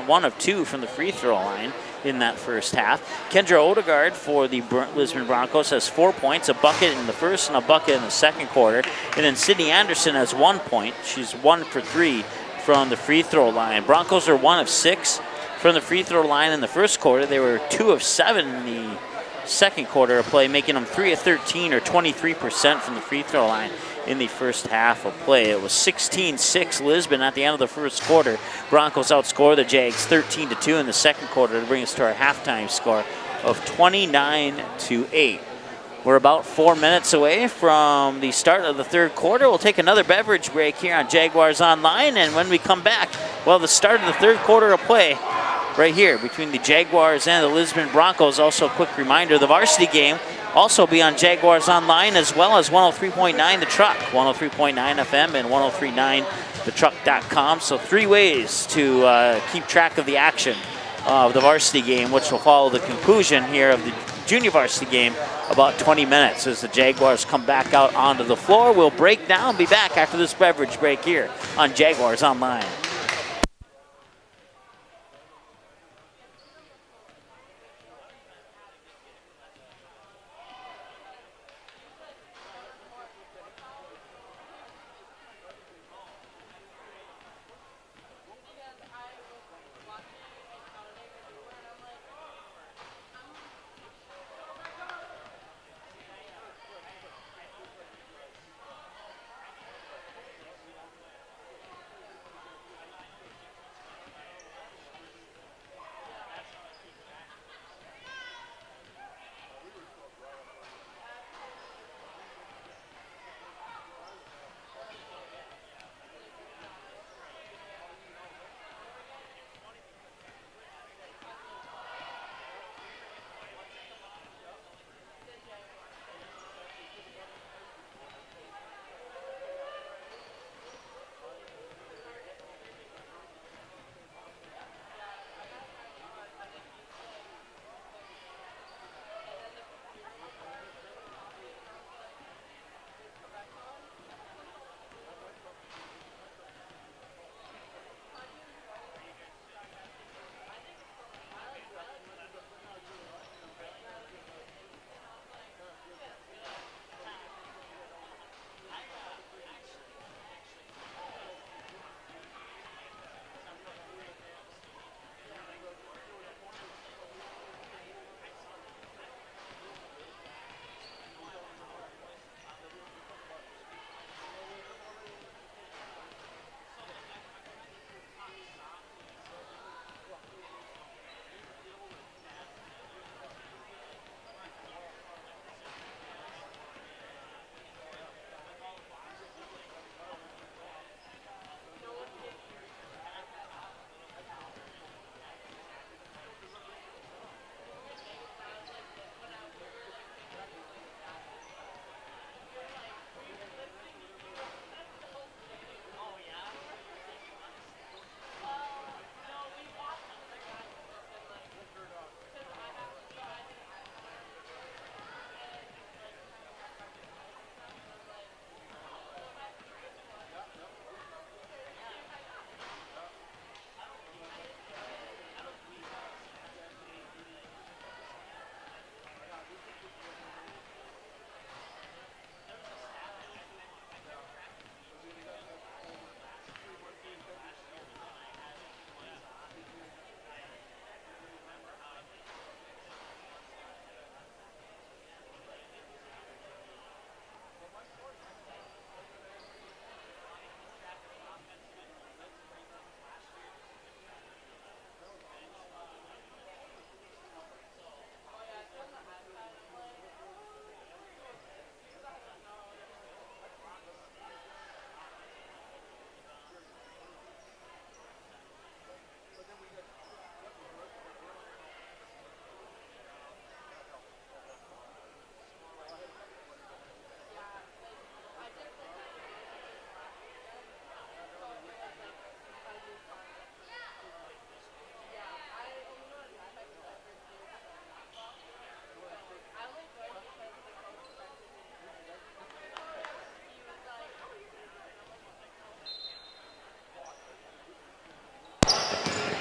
1 of 2 from the free throw line in that first half. Kendra Odegaard for the Lisbon Broncos has 4 points, a bucket in the first and a bucket in the second quarter. And then Sydney Anderson has 1 point. She's 1 for 3 from the free throw line. Broncos are 1 of 6 from the free throw line in the first quarter. They were 2 of 7 in the second quarter of play, making them 3 of 13 or 23% from the free throw line in the first half of play. It was 16-6 Lisbon at the end of the first quarter. Broncos outscore the Jags 13-2 in the second quarter to bring us to our halftime score of 29-8. We're about 4 minutes away from the start of the third quarter. We'll take another beverage break here on Jaguars Online, and when we come back, well, the start of the third quarter of play right here between the Jaguars and the Lisbon Broncos. Also, a quick reminder, the varsity game also be on Jaguars Online as well as 103.9 The Truck, 103.9 FM and 103.9thetruck.com. So 3 ways to keep track of the action of the varsity game, which will follow the conclusion here of the junior varsity game about 20 minutes as the Jaguars come back out onto the floor. We'll break down, be back after this beverage break here on Jaguars Online.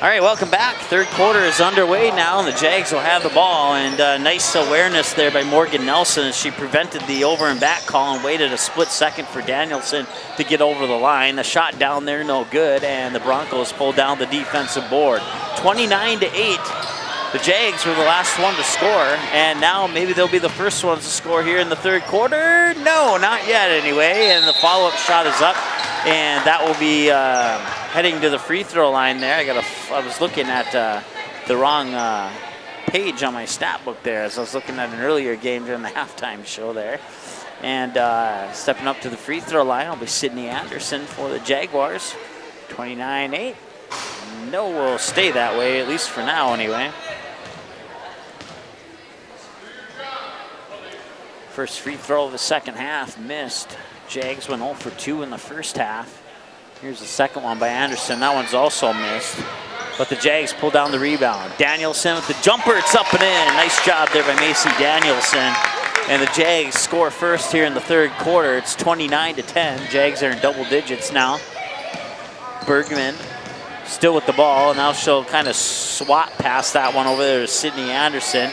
All right, welcome back. Third quarter is underway now, and the Jags will have the ball. And nice awareness there by Morgan Nelson as she prevented the over and back call and waited a split second for Danielson to get over the line. The shot down there, no good, and the Broncos pulled down the defensive board. 29-8. The Jags were the last one to score, and now maybe they'll be the first ones to score here in the third quarter. No, not yet anyway, and the follow-up shot is up, and that will be heading to the free throw line there. I was looking at the wrong page on my stat book there as I was looking at an earlier game during the halftime show there. And stepping up to the free throw line will be Sydney Anderson for the Jaguars. 29-8. No, will stay that way, at least for now anyway. First free throw of the second half missed. Jags went 0 for 2 in the first half. Here's the second one by Anderson. That one's also missed. But the Jags pull down the rebound. Danielson with the jumper. It's up and in. Nice job there by Macy Danielson. And the Jags score first here in the third quarter. It's 29-10. Jags are in double digits now. Bergman still with the ball. And now she'll kind of swat past that one over there to Sydney Anderson.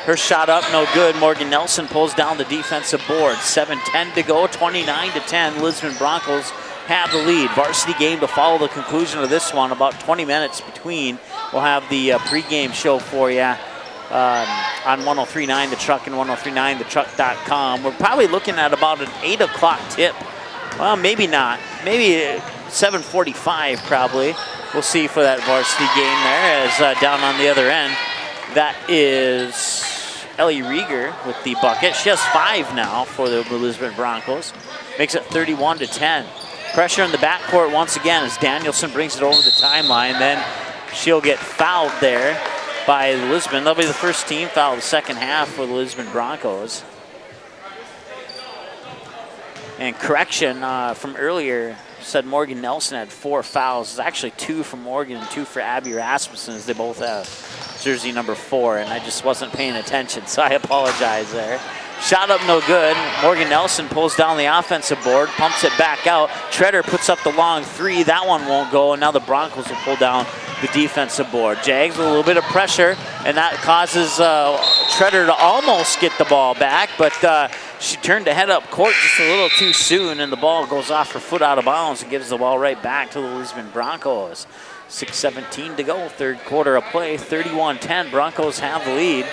Her shot up, no good. Morgan Nelson pulls down the defensive board. 7:10 to go, 29-10. Lisbon Broncos have the lead. Varsity game to follow the conclusion of this one. About 20 minutes between. We'll have the pregame show for you on 103.9 The Truck and 103.9thetruck.com. We're probably looking at about an 8 o'clock tip. Well, maybe not. Maybe 7:45 probably. We'll see for that varsity game there as down on the other end. That is Ellie Rieger with the bucket. She has 5 now for the Lisbon Broncos. Makes it 31-10. Pressure in the backcourt once again as Danielson brings it over the timeline. Then she'll get fouled there by Lisbon. That'll be the first team foul of the second half for the Lisbon Broncos. And correction from earlier said Morgan Nelson had 4 fouls. It's actually 2 for Morgan and 2 for Abby Rasmussen as they both have jersey number 4, and I just wasn't paying attention, so I apologize there. Shot up, no good. Morgan Nelson pulls down the offensive board, pumps it back out. Treader puts up the long 3. That one won't go, and now the Broncos will pull down the defensive board. Jags with a little bit of pressure, and that causes Treader to almost get the ball back, but she turned to head up court just a little too soon, and the ball goes off her foot out of bounds and gives the ball right back to the Lisbon Broncos. 6:17 to go, third quarter of play, 31-10. Broncos have the lead.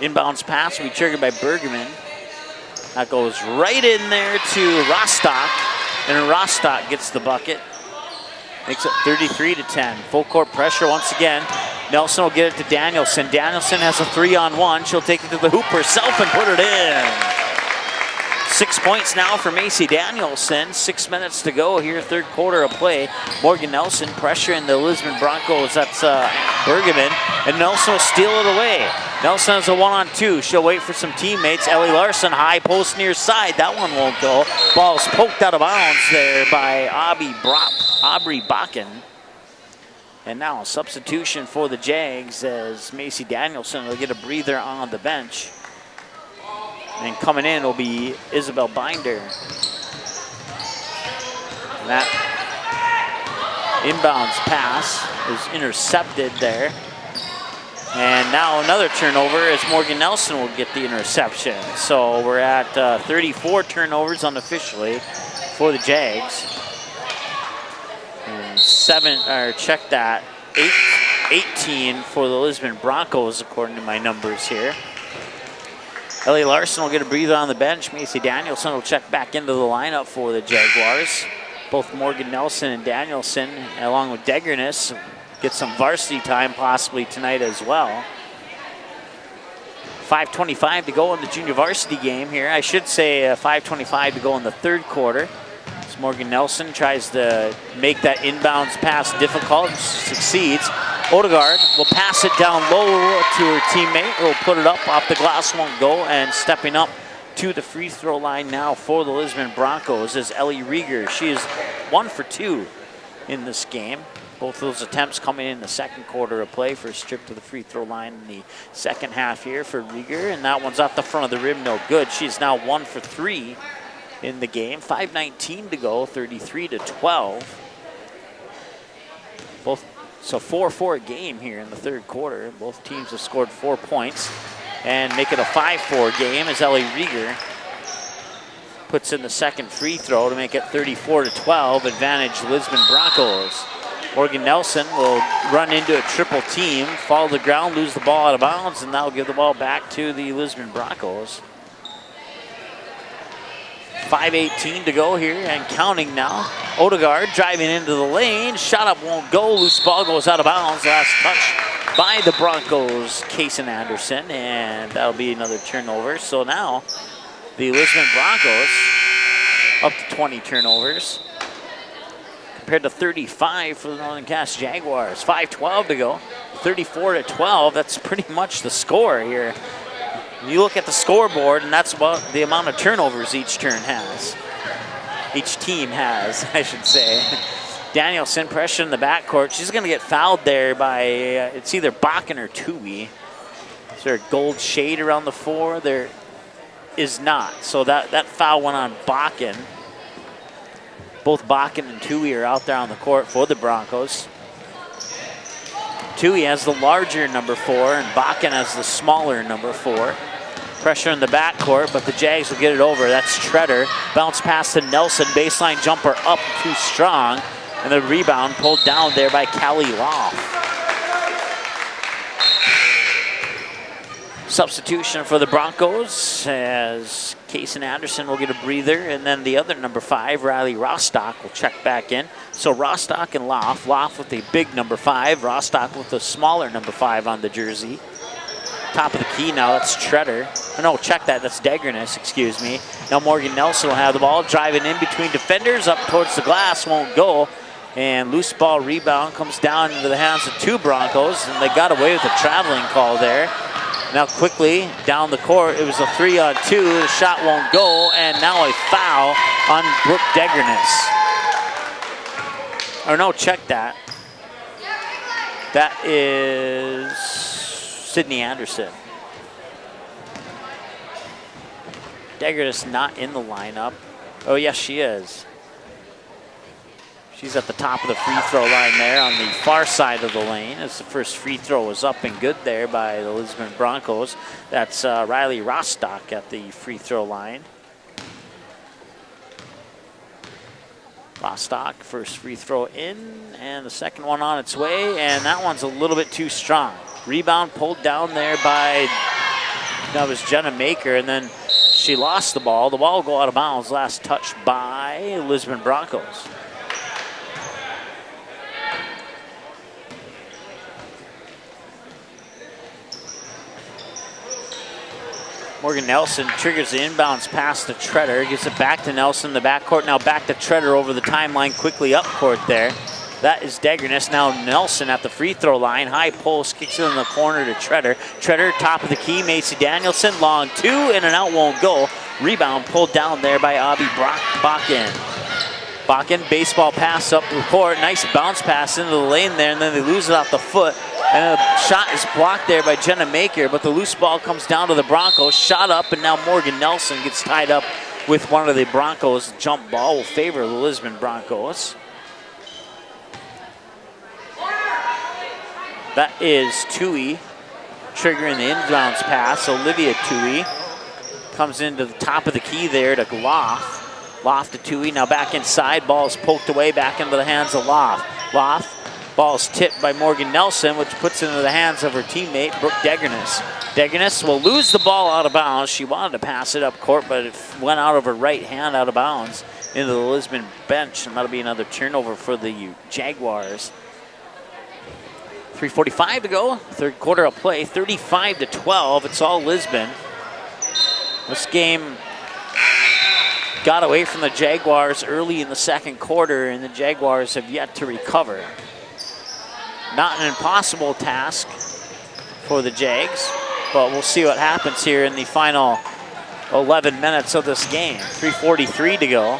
Inbounds pass will be triggered by Bergman. That goes right in there to Rostock, and Rostock gets the bucket. Makes it 33-10. Full court pressure once again. Nelson will get it to Danielson. Danielson has a 3-on-1. She'll take it to the hoop herself and put it in. 6 points now for Macy Danielson. 6 minutes to go here, third quarter of play. Morgan Nelson pressuring the Lisbon Broncos. That's Bergman, and Nelson will steal it away. Nelson has a 1-on-2. She'll wait for some teammates. Ellie Larson, high post near side. That one won't go. Ball's poked out of bounds there by Aubrey Bakken. And now a substitution for the Jags as Macy Danielson will get a breather on the bench. And coming in will be Isabel Binder. And that inbounds pass is intercepted there. And now another turnover as Morgan Nelson will get the interception. So we're at 34 turnovers unofficially for the Jags. And 18 for the Lisbon Broncos according to my numbers here. Ellie Larson will get a breather on the bench. Macy Danielson will check back into the lineup for the Jaguars. Both Morgan Nelson and Danielson, along with Degernis, get some varsity time possibly tonight as well. 5:25 to go in the junior varsity game here. I should say 5:25 to go in the third quarter. As Morgan Nelson tries to make that inbounds pass difficult, succeeds. Odegaard will pass it down low to her teammate, who will put it up off the glass, won't go, and stepping up to the free throw line now for the Lisbon Broncos is Ellie Rieger. She is 1 for 2 in this game. Both of those attempts coming in the second quarter of play. First trip to the free throw line in the second half here for Rieger, and that one's off the front of the rim, no good. She's now 1 for 3 in the game. 5:19 to go, 33-12. So 4-4 game here in the third quarter. Both teams have scored 4 points and make it a 5-4 game as Ellie Rieger puts in the second free throw to make it 34-12, advantage Lisbon Broncos. Morgan Nelson will run into a triple team, fall to the ground, lose the ball out of bounds, and that'll give the ball back to the Lisbon Broncos. 5:18 to go here and counting now. Odegaard driving into the lane, shot up won't go, loose ball goes out of bounds, last touch by the Broncos, Kaysen Anderson, and that'll be another turnover. So now the Lisbon Broncos up to 20 turnovers compared to 35 for the Northern Cass Jaguars. 5:12 to go, 34-12, that's pretty much the score here. You look at the scoreboard, and that's about the amount of turnovers each team has, I should say. Danielson pressure in the backcourt. She's going to get fouled there by, it's either Bakken or Tui. Is there a gold shade around the floor? There is not. So that foul went on Bakken. Both Bakken and Tui are out there on the court for the Broncos. Tui has the larger number 4, and Bakken has the smaller number 4. Pressure in the backcourt, but the Jags will get it over. That's Treader. Bounce pass to Nelson. Baseline jumper up too strong. And the rebound pulled down there by Callie Loff. Substitution for the Broncos as Kaysen Anderson will get a breather. And then the other number 5, Riley Rostock, will check back in. So Rostock and Loff. Loff with the big number 5. Rostock with the smaller number 5 on the jersey. Top of the key now, that's Treader. Oh, no, check that, that's Degernis, excuse me. Now Morgan Nelson will have the ball, driving in between defenders, up towards the glass, won't go. And loose ball rebound comes down into the hands of 2 Broncos, and they got away with a traveling call there. Now quickly, down the court, it was a 3-on-2, the shot won't go, and now a foul on Brooke Degernis. Or no, check that. That is Sydney Anderson. Degernis not in the lineup. Oh, yes, she is. She's at the top of the free throw line there on the far side of the lane as the first free throw was up and good there by the Lisbon Broncos. That's Riley Rostock at the free throw line. Rostock, first free throw in, and the second one on its way, and that one's a little bit too strong. Rebound pulled down there by, that was Jenna Maker, and then she lost the ball. The ball will go out of bounds. Last touch by Lisbon Broncos. Morgan Nelson triggers the inbounds pass to Treader, gives it back to Nelson in the backcourt. Now back to Treader over the timeline, quickly up court there. That is Degernis. Now Nelson at the free throw line. High post, kicks it in the corner to Treader. Treader, top of the key, Macy Danielson. Long 2, in and out, won't go. Rebound pulled down there by Abby Bakken. Bakken, baseball pass up the court. Nice bounce pass into the lane there, and then they lose it off the foot. And the shot is blocked there by Jenna Maker, but the loose ball comes down to the Broncos. Shot up, and now Morgan Nelson gets tied up with one of the Broncos. Jump ball will favor the Lisbon Broncos. That is Tui triggering the inbounds pass. Olivia Tui comes into the top of the key there to Loff. Loff to Tui, now back inside. Ball is poked away back into the hands of Loff. Loff, ball is tipped by Morgan Nelson, which puts it into the hands of her teammate, Brooke Degernis. Degernis will lose the ball out of bounds. She wanted to pass it up court, but it went out of her right hand out of bounds into the Lisbon bench, and that'll be another turnover for the Jaguars. 3:45 to go, third quarter of play, 35-12, it's all Lisbon. This game got away from the Jaguars early in the second quarter, and the Jaguars have yet to recover. Not an impossible task for the Jags, but we'll see what happens here in the final 11 minutes of this game. 3:43 to go.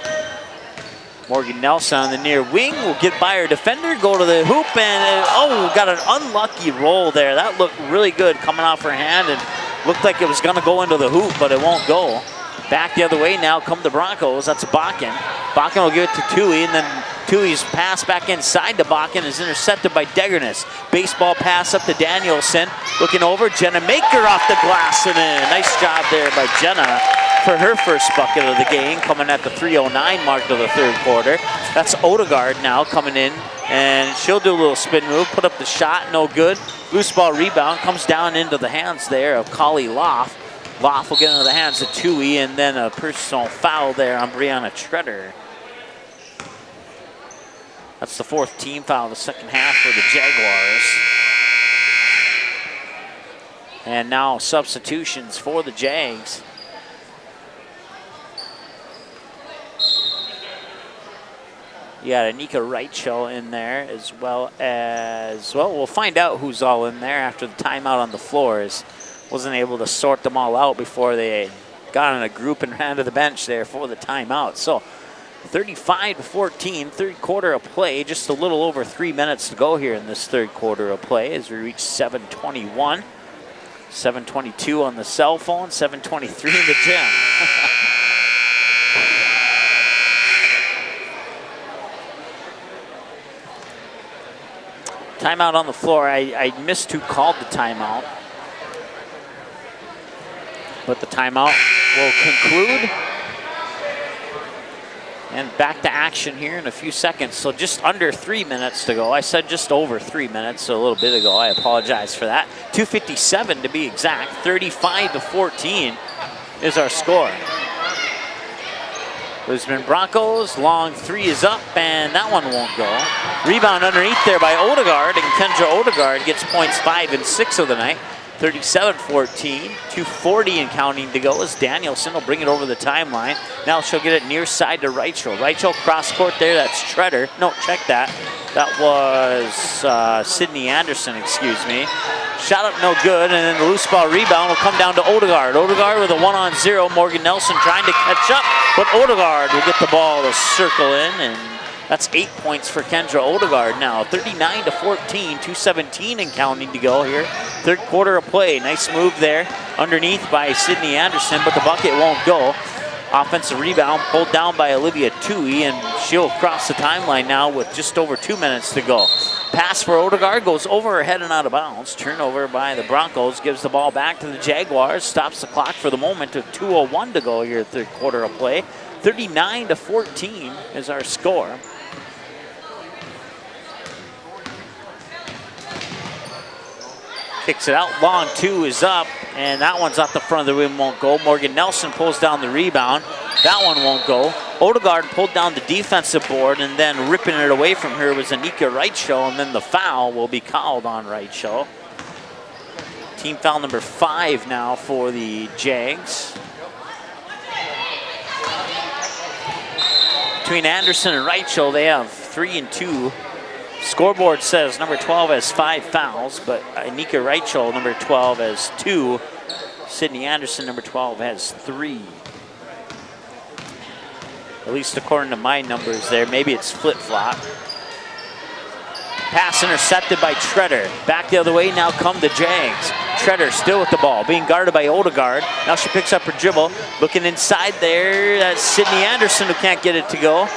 Morgan Nelson on the near wing will get by her defender, go to the hoop, and got an unlucky roll there. That looked really good coming off her hand and looked like it was going to go into the hoop, but it won't go. Back the other way now come the Broncos. That's Bakken. Bakken will give it to Tui, and then Tui's pass back inside to Bakken is intercepted by Degernis. Baseball pass up to Danielson. Looking over, Jenna Maker off the glass and in. Nice job there by Jenna for her first bucket of the game, coming at the 3:09 mark of the third quarter. That's Odegaard now coming in, and she'll do a little spin move, put up the shot, no good. Loose ball rebound comes down into the hands there of Collie Loff. Loff will get into the hands of Tui, and then a personal foul there on Brianna Treader. That's the fourth team foul of the second half for the Jaguars. And now substitutions for the Jags. You got Anika Reichel in there, as well as, well, we'll find out who's all in there after the timeout on the floors. Wasn't able to sort them all out before they got in a group and ran to the bench there for the timeout. So 35-14, third quarter of play, just a little over 3 minutes to go here in this third quarter of play as we reach 7:21. 7:22 on the cell phone, 7:23 in the gym. Timeout on the floor. I missed who called the timeout. But the timeout will conclude. And back to action here in a few seconds. So just under 3 minutes to go. I said just over 3 minutes a little bit ago. I apologize for that. 2:57 to be exact. 35-14 is our score. Lisbon Broncos, long three is up, and that one won't go. Rebound underneath there by Odegaard, and Kendra Odegaard gets points 5 and 6 of the night. 37-14, 2:40 and counting to go as Danielson will bring it over the timeline. Now she'll get it near side to Reichel. Reichel cross court there, that's Treader. No, check that. That was Sydney Anderson, excuse me. Shot up no good, and then the loose ball rebound will come down to Odegaard. Odegaard with a 1-on-0. Morgan Nelson trying to catch up, but Odegaard will get the ball to circle in, and that's 8 points for Kendra Odegaard now. 39-14, 2:17 and counting to go here. Third quarter of play. Nice move there underneath by Sydney Anderson, but the bucket won't go. Offensive rebound pulled down by Olivia Tui, and she'll cross the timeline now with just over 2 minutes to go. Pass for Odegaard goes over her head and out of bounds. Turnover by the Broncos gives the ball back to the Jaguars. Stops the clock for the moment with 2:01 to go here, third quarter of play. 39-14 is our score. Kicks it out, long two is up, and that one's off the front of the rim, won't go. Morgan Nelson pulls down the rebound. That one won't go. Odegaard pulled down the defensive board, and then ripping it away from her was Anika Reichel, and then the foul will be called on Reichel. Team foul number 5 now for the Jags. Between Anderson and Reichel, they have 3 and 2. Scoreboard says number 12 has 5 fouls, but Anika Reichel, number 12, has 2. Sydney Anderson, number 12, has 3. At least according to my numbers there. Maybe it's flip-flop. Pass intercepted by Treader. Back the other way, now come the Jags. Treader still with the ball, being guarded by Odegaard. Now she picks up her dribble. Looking inside there, that's Sydney Anderson who can't get it to go.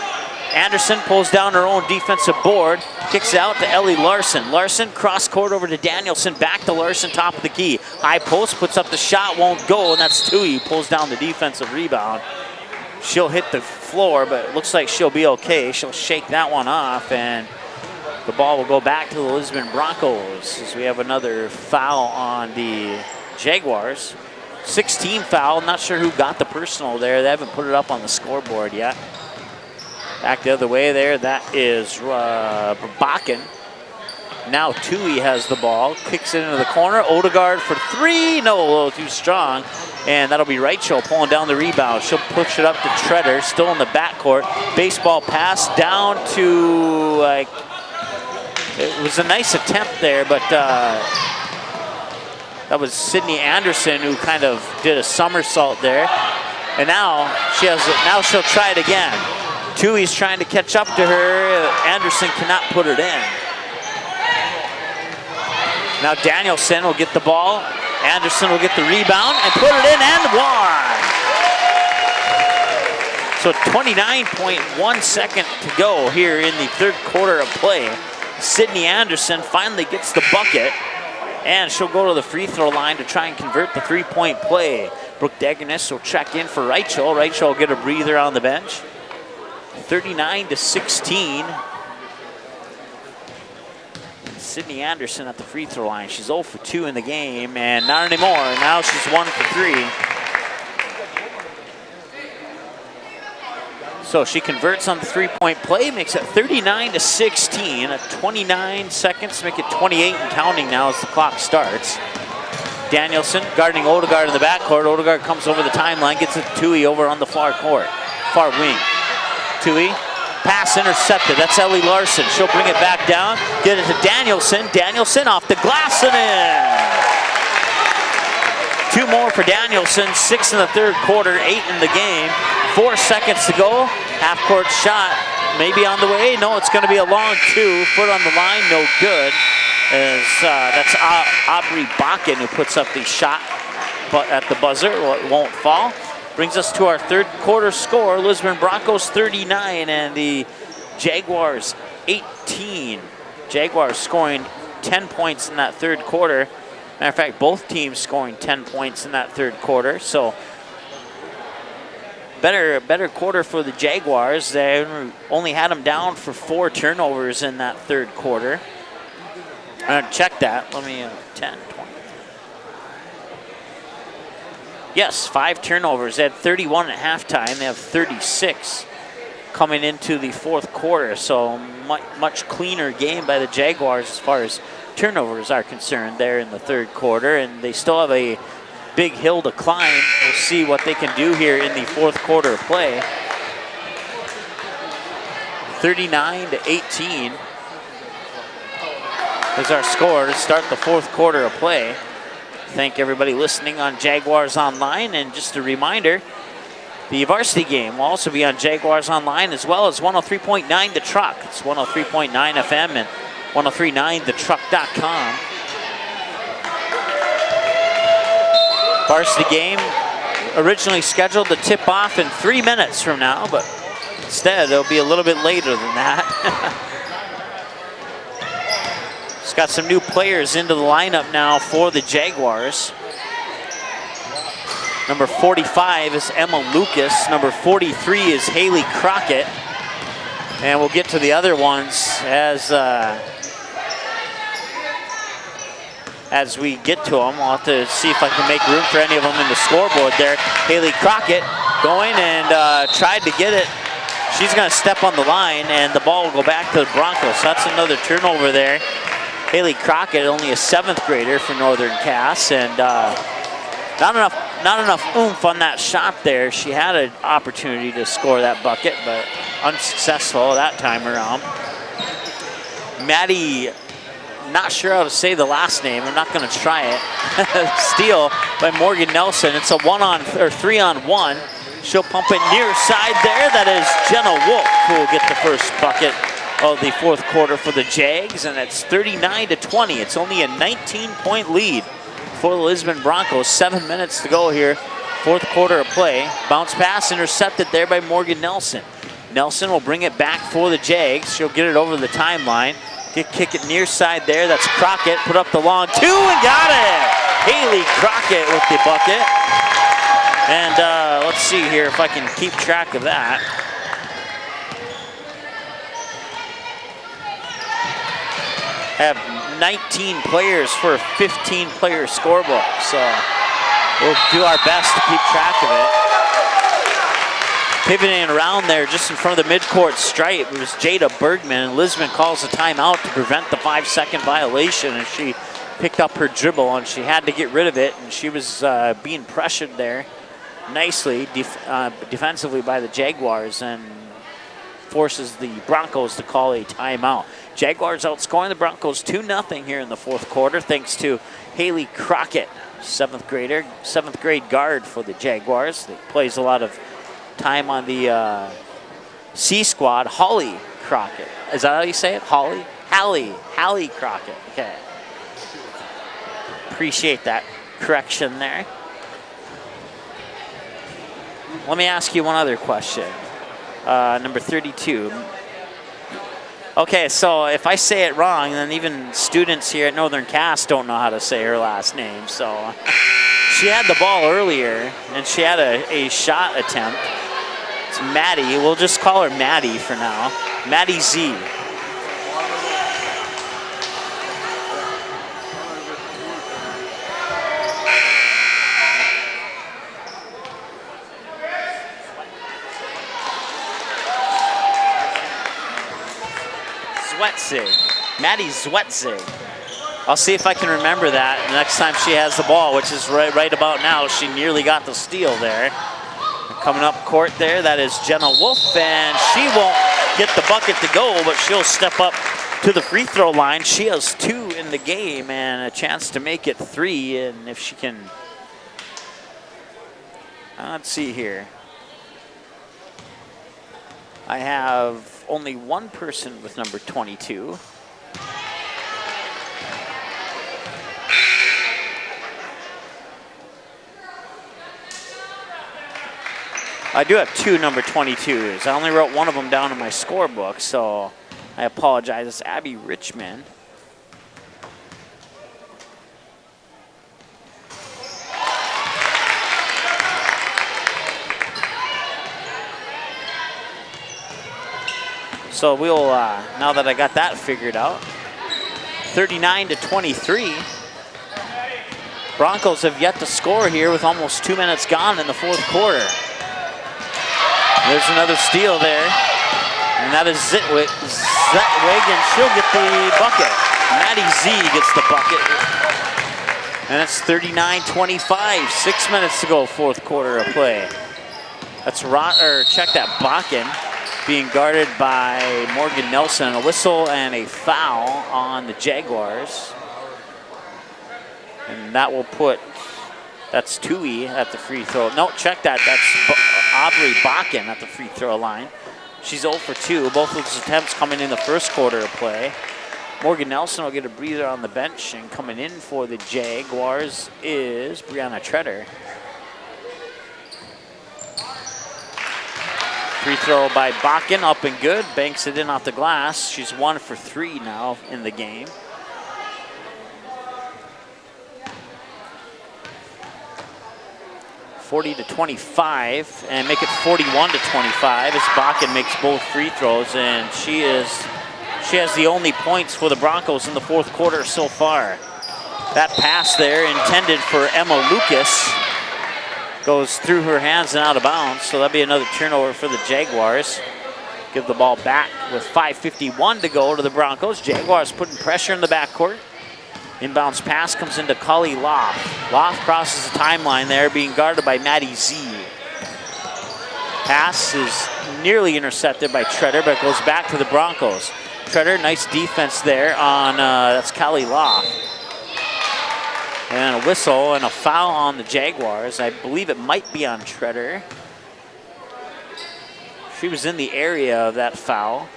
Anderson pulls down her own defensive board, kicks it out to Ellie Larson. Larson cross court over to Danielson, back to Larson, top of the key. High post, puts up the shot, won't go, and that's Tui, pulls down the defensive rebound. She'll hit the floor, but it looks like she'll be okay. She'll shake that one off, and the ball will go back to the Lisbon Broncos as we have another foul on the Jaguars. 16 foul, not sure who got the personal there. They haven't put it up on the scoreboard yet. Back the other way there, that is Bakken. Now Tui has the ball, kicks it into the corner. Odegaard for 3, no, a little too strong. And that'll be Reichel pulling down the rebound. She'll push it up to Treader, still in the backcourt. Baseball pass down to, it was a nice attempt there, but that was Sydney Anderson who kind of did a somersault there. And now she'll try it again. Tui's trying to catch up to her. Anderson cannot put it in. Now Danielson will get the ball. Anderson will get the rebound and put it in and one. So 29.1 second to go here in the third quarter of play. Sydney Anderson finally gets the bucket, and she'll go to the free throw line to try and convert the three-point play. Brooke Degernis will check in for Reichel. Reichel will get a breather on the bench. 39-16. Sydney Anderson at the free throw line. She's 0 for 2 in the game, and not anymore. Now she's 1 for 3. So she converts on the three-point play, makes it 39-16 at 29 seconds, make it 28 and counting now as the clock starts. Danielson guarding Odegaard in the backcourt. Odegaard comes over the timeline, gets it to Tui over on the far wing. Tui, pass intercepted. That's Ellie Larson. She'll bring it back down, get it to Danielson. Danielson off the glass and in. 2 more for Danielson. 6 in the third quarter, 8 in the game. 4 seconds to go. Half-court shot, maybe on the way. No, it's going to be a long 2. Foot on the line, no good. That's Aubrey Bakken who puts up the shot, but at the buzzer, it won't fall. Brings us to our third quarter score. Lisbon Broncos 39 and the Jaguars 18. Jaguars scoring 10 points in that third quarter. Matter of fact, both teams scoring 10 points in that third quarter. So better quarter for the Jaguars. They only had them down for 4 turnovers in that third quarter. Check that. Let me 10, 20. Yes, 5 turnovers. They had 31 at halftime. They have 36 coming into the fourth quarter. So much cleaner game by the Jaguars as far as turnovers are concerned there in the third quarter. And they still have a big hill to climb. We'll see what they can do here in the fourth quarter of play. 39-18 is our score to start the fourth quarter of play. Thank everybody listening on Jaguars Online, and just a reminder, the varsity game will also be on Jaguars Online as well as 103.9 The Truck. It's 103.9 FM and 103.9thetruck.com. Varsity game originally scheduled to tip off in 3 minutes from now, but instead it'll be a little bit later than that. It's got some new players into the lineup now for the Jaguars. Number 45 is Emma Lucas. Number 43 is Haley Crockett. And we'll get to the other ones as we get to them. I'll have to see if I can make room for any of them in the scoreboard there. Haley Crockett going and tried to get it. She's going to step on the line, and the ball will go back to the Broncos. So that's another turnover there. Haley Crockett, only a 7th grader for Northern Cass, and not enough oomph on that shot there. She had an opportunity to score that bucket, but unsuccessful that time around. Maddie, not sure how to say the last name. I'm not going to try it. Steal by Morgan Nelson. It's a 3-on-1. She'll pump it near side there. That is Jenna Wolf who will get the first bucket of the fourth quarter for the Jags, and it's 39-20. It's only a 19-point lead for the Lisbon Broncos. 7 minutes to go here, fourth quarter of play. Bounce pass intercepted there by Morgan Nelson. Nelson will bring it back for the Jags. She'll get it over the timeline. Kick it near side there. That's Crockett. Put up the long 2 and got it. Haley Crockett with the bucket. And let's see here if I can keep track of that. Have 19 players for a 15-player scorebook, so we'll do our best to keep track of it. Pivoting around there just in front of the midcourt stripe, it was Jada Bergman, and Lisbon calls a timeout to prevent the 5-second violation, and she picked up her dribble, and she had to get rid of it, and she was being pressured there nicely defensively by the Jaguars, and forces the Broncos to call a timeout. Jaguars outscoring the Broncos 2-0 here in the fourth quarter thanks to Haley Crockett, 7th grade guard for the Jaguars. That plays a lot of time on the C squad. Holly Crockett. Is that how you say it? Holly? Hallie Crockett. Okay. Appreciate that correction there. Let me ask you one other question. number 32. Okay, so if I say it wrong, then even students here at Northern Cass don't know how to say her last name. So she had the ball earlier, and she had a shot attempt. It's Maddie. We'll just call her Maddie for now. Maddie Z. Zwetzig. Maddie Zwetzig. I'll see if I can remember that next time she has the ball, which is right about now. She nearly got the steal there. Coming up court there, that is Jenna Wolf, and she won't get the bucket to go, but she'll step up to the free throw line. She has 2 in the game and a chance to make it 3, and if she can, let's see here. I have only one person with number 22. I do have 2 number 22s. I only wrote one of them down in my scorebook, so I apologize. It's Abby Richmond. So we'll, now that I got that figured out, 39-23. Broncos have yet to score here with almost 2 minutes gone in the fourth quarter. There's another steal there, and that is Zetwig, and she'll get the bucket. Maddie Z gets the bucket, and it's 39-25. 6 minutes to go, fourth quarter of play. That's check that, Bakken being guarded by Morgan Nelson. A whistle and a foul on the Jaguars, and that will put. That's Tui at the free throw. No, check that. That's Aubrey Bakken at the free throw line. She's 0 for 2. Both of those attempts coming in the first quarter of play. Morgan Nelson will get a breather on the bench, and coming in for the Jaguars is Brianna Treader. Free throw by Bakken, up and good. Banks it in off the glass. She's 1 for 3 now in the game. 40-25, and make it 41-25 as Bakken makes both free throws, and she has the only points for the Broncos in the fourth quarter so far. That pass there intended for Emma Lucas goes through her hands and out of bounds, so that'll be another turnover for the Jaguars. Give the ball back with 5:51 to go to the Broncos. Jaguars putting pressure in the backcourt. Inbounds pass comes into Kali Loft. Loft crosses the timeline there, being guarded by Maddie Z. Pass is nearly intercepted by Treader, but goes back to the Broncos. Treader, nice defense there on, that's Kali Loft. And a whistle and a foul on the Jaguars. I believe it might be on Treader. She was in the area of that foul.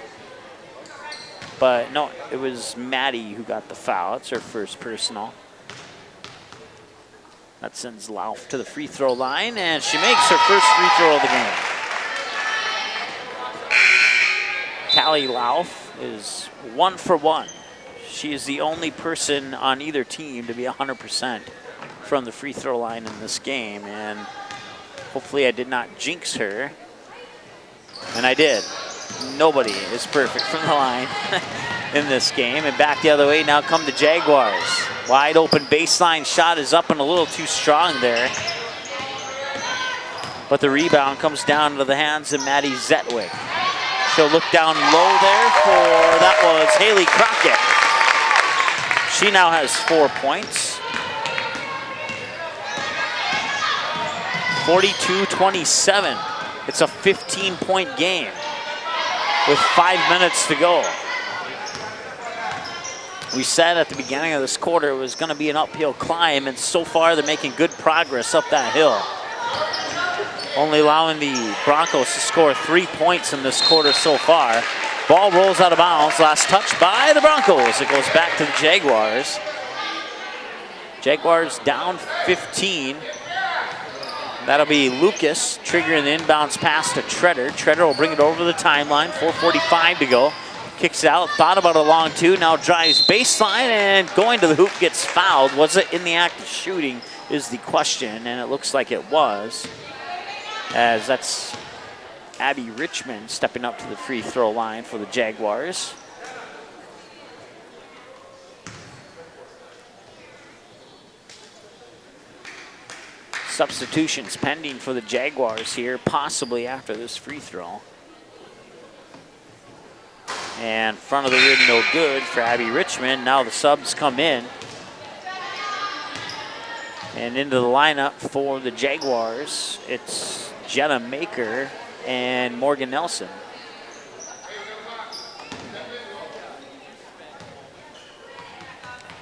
But no, it was Maddie who got the foul. It's her first personal. That sends Lauf to the free throw line, and she makes her first free throw of the game. Callie Lauf is 1 for 1. She is the only person on either team to be 100% from the free throw line in this game, and hopefully I did not jinx her, and I did. Nobody is perfect from the line in this game. And back the other way, now come the Jaguars. Wide open baseline shot is up and a little too strong there. But the rebound comes down to the hands of Maddie Zetwig. She'll look down low there for, that was Haley Crockett. She now has 4 points. 42-27. It's a 15-point game with 5 minutes to go. We said at the beginning of this quarter it was going to be an uphill climb, and so far they're making good progress up that hill. Only allowing the Broncos to score 3 points in this quarter so far. Ball rolls out of bounds. Last touch by the Broncos. It goes back to the Jaguars. Jaguars down 15. That'll be Lucas triggering the inbounds pass to Treader. Treader will bring it over the timeline, 4:45 to go. Kicks it out, thought about a long two, now drives baseline and going to the hoop, gets fouled. Was it in the act of shooting is the question, and it looks like it was, as that's Abby Richmond stepping up to the free throw line for the Jaguars. Substitutions pending for the Jaguars here, possibly after this free throw. And front of the rim, no good for Abby Richmond. Now the subs come in. And into the lineup for the Jaguars, it's Jenna Maker and Morgan Nelson.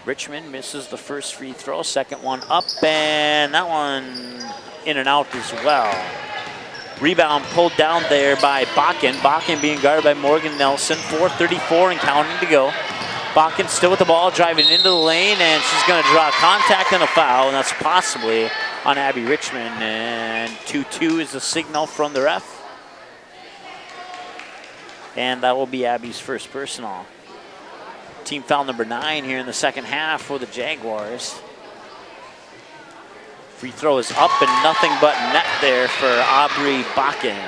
Richmond misses the first free throw, second one up, and that one in and out as well. Rebound pulled down there by Bakken. Bakken being guarded by Morgan Nelson. 4:34 and counting to go. Bakken still with the ball, driving into the lane, and she's going to draw contact and a foul, and that's possibly on Abby Richmond. And 2-2 is the signal from the ref. And that will be Abby's first personal. Team foul number 9 here in the second half for the Jaguars. Free throw is up and nothing but net there for Aubrey Bakken.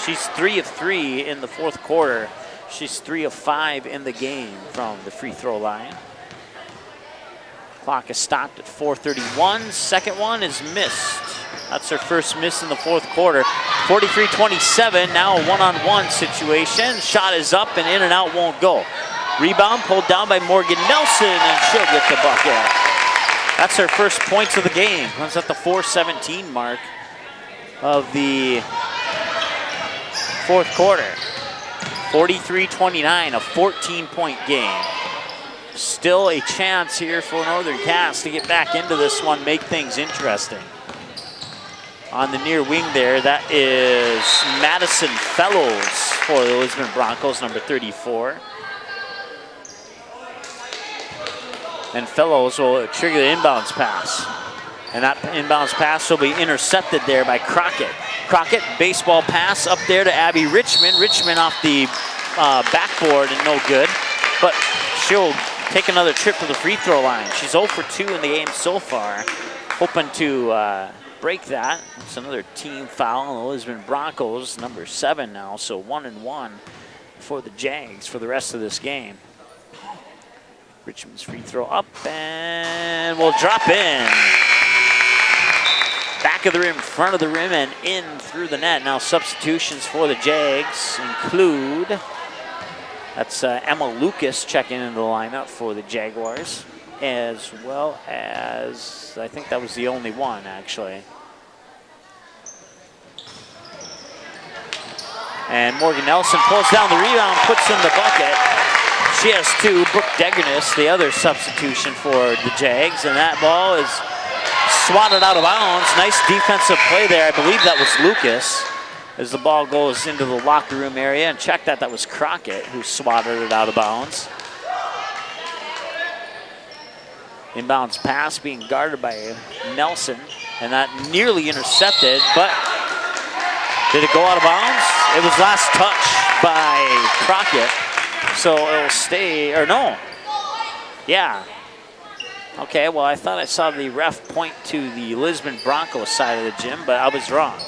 She's 3 of 3 in the fourth quarter. She's 3 of 5 in the game from the free throw line. Clock is stopped at 4:31. Second one is missed. That's her first miss in the fourth quarter. 43-27, now a one-on-one situation. Shot is up and in and out won't go. Rebound pulled down by Morgan Nelson, and she'll get the bucket. That's her first points of the game. Runs at the 4:17 mark of the fourth quarter. 43-29, a 14-point game. Still a chance here for Northern Cass to get back into this one, make things interesting. On the near wing there, that is Madison Fellows for the Lisbon Broncos, number 34. And Fellows will trigger the inbounds pass. And that inbounds pass will be intercepted there by Crockett. Crockett, baseball pass up there to Abby Richmond. Richmond off the backboard and no good. But she'll take another trip to the free throw line. She's 0 for 2 in the game so far. Hoping to break that. It's another team foul on the Lisbon Broncos, number 7 now. So 1-1 for the Jags for the rest of this game. Richmond's free throw up and will drop in. Back of the rim, front of the rim, and in through the net. Now substitutions for the Jags include, that's Emma Lucas checking into the lineup for the Jaguars, as well as, I think that was the only one actually. And Morgan Nelson pulls down the rebound, puts in the bucket. She has 2. Brooke Degernis, the other substitution for the Jags, and that ball is swatted out of bounds. Nice defensive play there. I believe that was Lucas as the ball goes into the locker room area. And check that, that was Crockett who swatted it out of bounds. Inbounds pass being guarded by Nelson, and that nearly intercepted, but did it go out of bounds? It was last touch by Crockett. So it'll stay, or no. Yeah. Okay, well, I thought I saw the ref point to the Lisbon Broncos side of the gym, but I was wrong.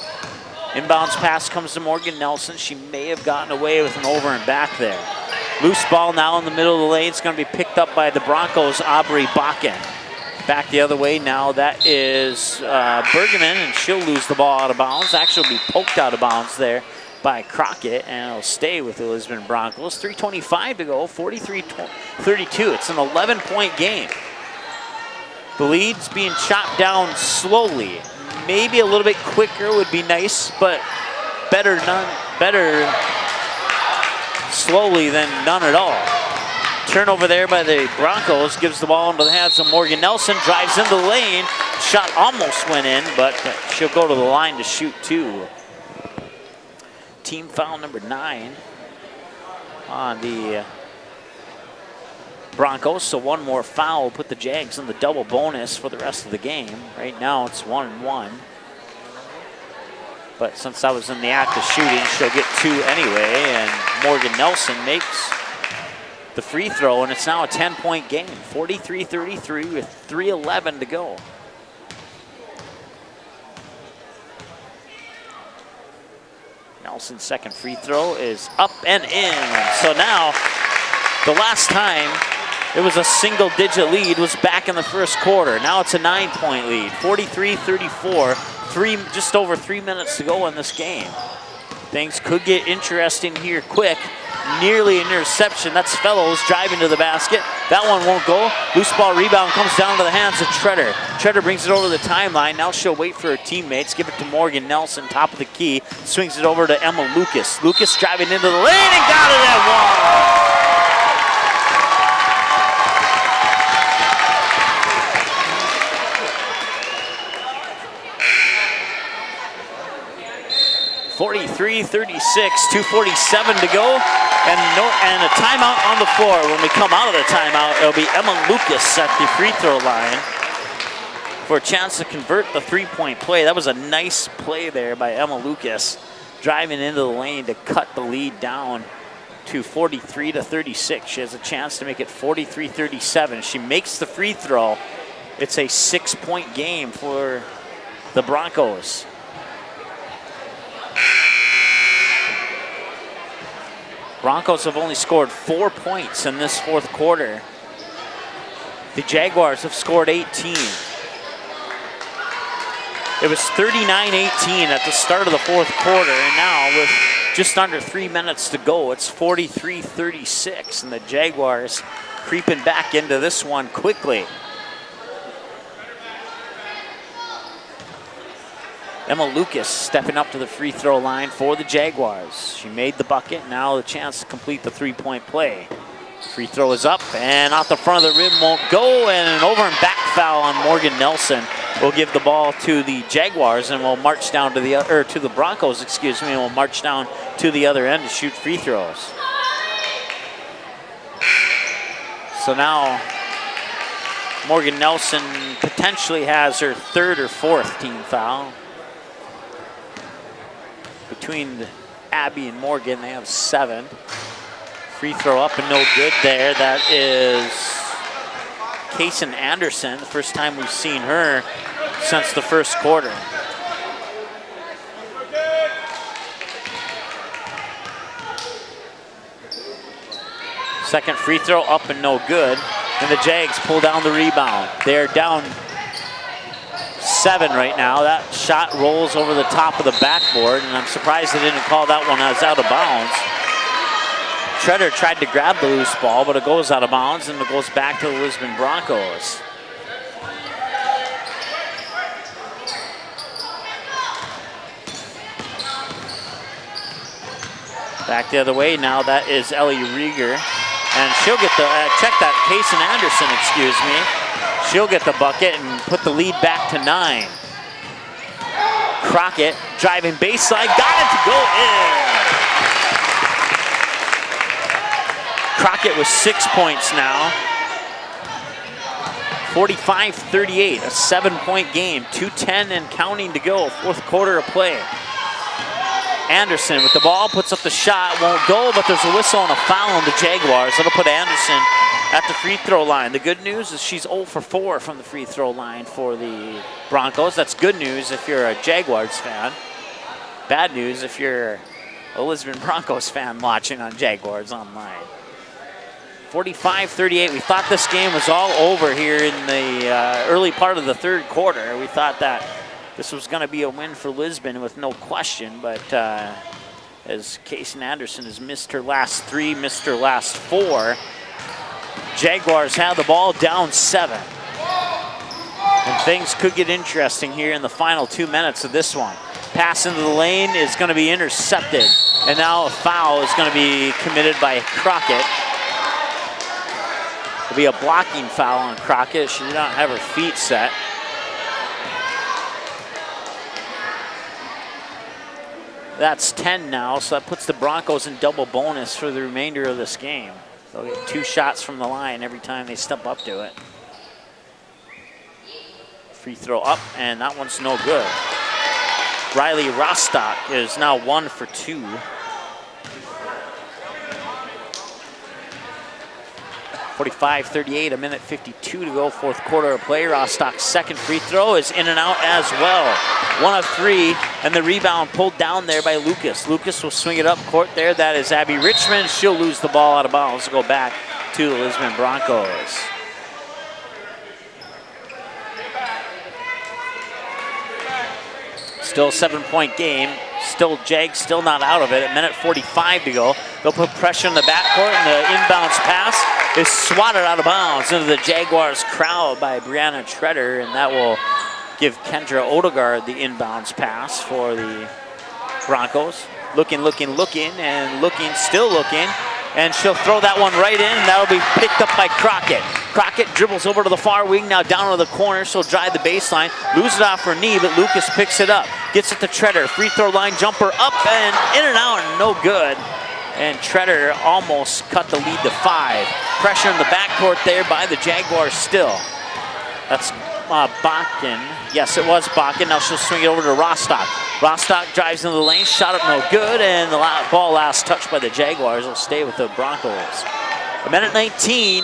Inbounds pass comes to Morgan Nelson. She may have gotten away with an over and back there. Loose ball now in the middle of the lane. It's going to be picked up by the Broncos' Aubrey Bakken. Back the other way now, that is Bergman, and she'll lose the ball out of bounds. Actually, will be poked out of bounds there by Crockett, and it'll stay with the Lisbon Broncos. 3:25 to go, 43-32. It's an 11-point game. The lead's being chopped down slowly. Maybe a little bit quicker would be nice, but better slowly than none at all. Turnover there by the Broncos gives the ball into the hands of Morgan Nelson. Drives into the lane. Shot almost went in, but she'll go to the line to shoot 2. Team foul number 9 on the Broncos. So one more foul will put the Jags in the double bonus for the rest of the game. Right now it's 1-1. But since I was in the act of shooting, she'll get 2 anyway, and Morgan Nelson makes the free throw, and it's now a 10-point game, 43-33 with 3:11 to go. Nelson's second free throw is up and in. So now, the last time it was a single-digit lead was back in the first quarter. Now it's a 9-point lead, 43-34, just over 3 minutes to go in this game. Things could get interesting here quick. Nearly an interception. That's Fellows driving to the basket. That one won't go. Loose ball rebound comes down to the hands of Treader. Treader brings it over the timeline. Now she'll wait for her teammates. Give it to Morgan Nelson, top of the key. Swings it over to Emma Lucas. Lucas driving into the lane and got it at one. 43-36, 2:47 to go, and a timeout on the floor. When we come out of the timeout, it'll be Emma Lucas at the free throw line for a chance to convert the 3-point play. That was a nice play there by Emma Lucas, driving into the lane to cut the lead down to 43-36. She has a chance to make it 43-37. She makes the free throw. It's a 6-point game for the Broncos. Broncos have only scored 4 points in this fourth quarter. The Jaguars have scored 18. It was 39-18 at the start of the fourth quarter, and now with just under 3 minutes to go, it's 43-36, and the Jaguars creeping back into this one quickly. Emma Lucas stepping up to the free throw line for the Jaguars. She made the bucket, now the chance to complete the 3-point play. Free throw is up and off the front of the rim, won't go, and an over and back foul on Morgan Nelson will give the ball to the Jaguars, and we'll march down to the Broncos, excuse me, and we'll march down to the other end to shoot free throws. So now Morgan Nelson potentially has her 3rd or 4th team foul. Between Abby and Morgan, they have 7. Free throw up and no good there. That is Kaysen Anderson, the first time we've seen her since the first quarter. Second free throw up and no good. And the Jags pull down the rebound. They're down 7 right now. That shot rolls over the top of the backboard, and I'm surprised they didn't call that one as out of bounds. Treader tried to grab the loose ball, but it goes out of bounds, and it goes back to the Lisbon Broncos. Back the other way now, that is Ellie Rieger. And she'll get the, check that, Kaysen Anderson, excuse me. She'll get the bucket and put the lead back to 9. Crockett driving baseline, got it to go in. Crockett with 6 points now. 45-38, a 7-point game. 2:10 and counting to go, fourth quarter of play. Anderson with the ball, puts up the shot, won't go, but there's a whistle and a foul on the Jaguars. That'll put Anderson at the free throw line. The good news is she's 0 for 4 from the free throw line for the Broncos. That's good news if you're a Jaguars fan. Bad news if you're a Lisbon Broncos fan watching on Jaguars Online. 45-38. We thought this game was all over here in the early part of the third quarter. We thought that this was going to be a win for Lisbon with no question, but as Kaysen Anderson has missed her last 3, missed her last 4, Jaguars have the ball down 7. And things could get interesting here in the final 2 minutes of this one. Pass into the lane is going to be intercepted, and now a foul is going to be committed by Crockett. It'll be a blocking foul on Crockett. She did not have her feet set. That's 10 now, so that puts the Broncos in double bonus for the remainder of this game. They'll get 2 shots from the line every time they step up to it. Free throw up, and that one's no good. Riley Rostock is now 1 for 2. 45-38, a minute 52 to go, fourth quarter of play. Rostock's second free throw is in and out as well. 1 of 3, and the rebound pulled down there by Lucas. Lucas will swing it up court there. That is Abby Richmond. She'll lose the ball out of bounds to go back to the Lisbon Broncos. Still a 7-point game. Still Jags still not out of it. A minute 45 to go. They'll put pressure on the backcourt, and the inbounds pass is swatted out of bounds into the Jaguars crowd by Brianna Treader, and that will give Kendra Odegaard the inbounds pass for the Broncos. Looking, and looking, still looking. And she'll throw that one right in, and that'll be picked up by Crockett. Crockett dribbles over to the far wing, now down to the corner. She'll drive the baseline, loses it off her knee, but Lucas picks it up. Gets it to Treader, free throw line jumper up and in and out, and no good. And Treader almost cut the lead to 5. Pressure in the backcourt there by the Jaguars still. That's Bakken. Yes, it was Bakken. Now she'll swing it over to Rostock. Rostock drives into the lane, shot up no good, and the ball last touched by the Jaguars will stay with the Broncos. A minute 19,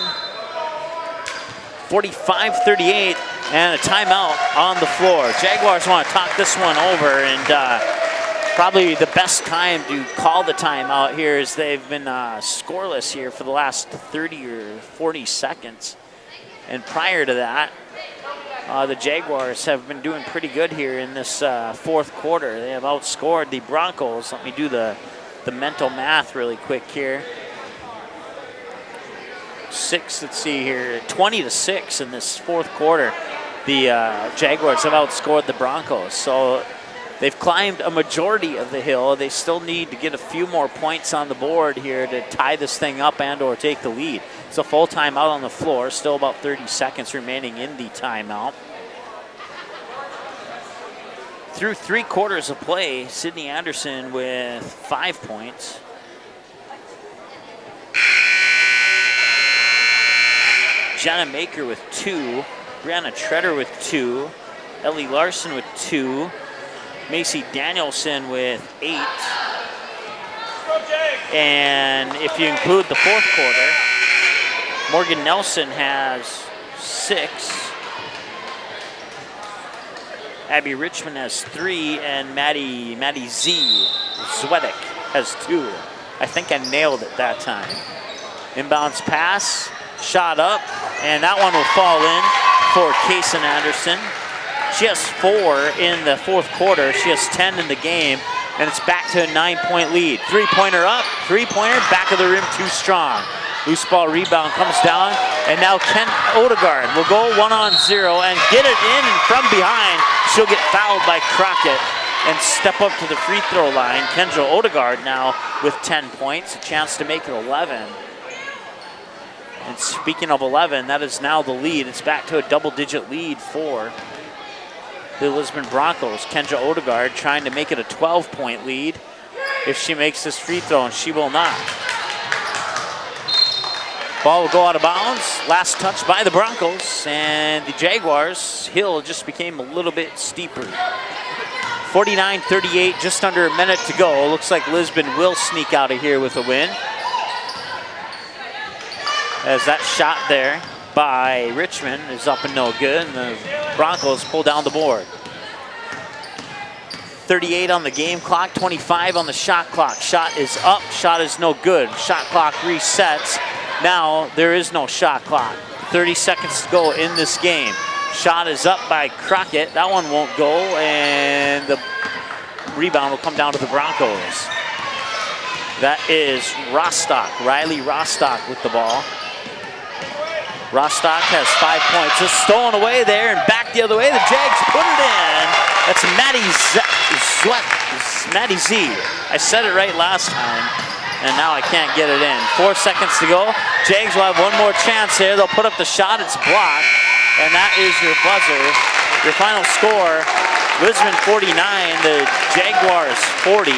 45-38, and a timeout on the floor. Jaguars want to talk this one over, and probably the best time to call the timeout here is they've been scoreless here for the last 30 or 40 seconds. And prior to that, the Jaguars have been doing pretty good here in this fourth quarter. They have outscored the Broncos. Let me do the mental math really quick here. 20-6 in this fourth quarter. The Jaguars have outscored the Broncos. So they've climbed a majority of the hill. They still need to get a few more points on the board here to tie this thing up and or take the lead. It's a full timeout on the floor. Still about 30 seconds remaining in the timeout. Through 3 quarters of play, Sydney Anderson with 5 points. Jenna Maker with 2. Brianna Treader with 2. Ellie Larson with 2. Macy Danielson with 8. And if you include the fourth quarter, Morgan Nelson has 6. Abby Richmond has 3, and Maddie Zwedick has 2. I think I nailed it that time. Inbounds pass, shot up, and that one will fall in for Kaysen Anderson. She has 4 in the fourth quarter. She has 10 in the game, and it's back to a 9-point lead. 3-pointer up, 3-pointer, back of the rim, too strong. Loose ball rebound comes down, and now Ken Odegaard will go 1-on-0 and get it in, and from behind, she'll get fouled by Crockett and step up to the free throw line. Kendra Odegaard now with 10 points, a chance to make it 11. And speaking of 11, that is now the lead. It's back to a double-digit lead for the Lisbon Broncos. Kendra Odegaard trying to make it a 12-point lead if she makes this free throw, and she will not. Ball will go out of bounds. Last touch by the Broncos, and the Jaguars' hill just became a little bit steeper. 49-38, just under a minute to go. Looks like Lisbon will sneak out of here with a win. As that shot there by Richmond is up and no good, and the Broncos pull down the board. 38 on the game clock, 25 on the shot clock. Shot is up, shot is no good. Shot clock resets. Now there is no shot clock. 30 seconds to go in this game. Shot is up by Crockett. That one won't go, and the rebound will come down to the Broncos. That is Rostock, Riley Rostock with the ball. Rostock has 5 points. Just stolen away there and back the other way. The Jags put it in. That's Maddie Z. I said it right last time, and now I can't get it in. 4 seconds to go. Jags will have one more chance here. They'll put up the shot. It's blocked, and that is your buzzer. Your final score, Lisbon 49, the Jaguars 40.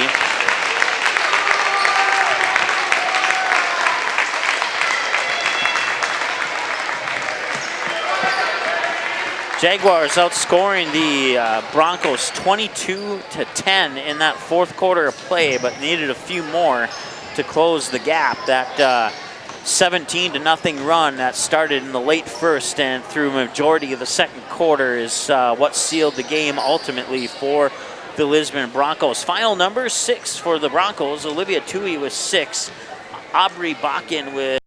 Jaguars outscoring the Broncos 22-10 in that fourth quarter of play, but needed a few more to close the gap. That 17-0 run that started in the late first and through majority of the second quarter is what sealed the game ultimately for the Lisbon Broncos. Final number 6 for the Broncos. Olivia Tui with 6. Aubrey Bakken with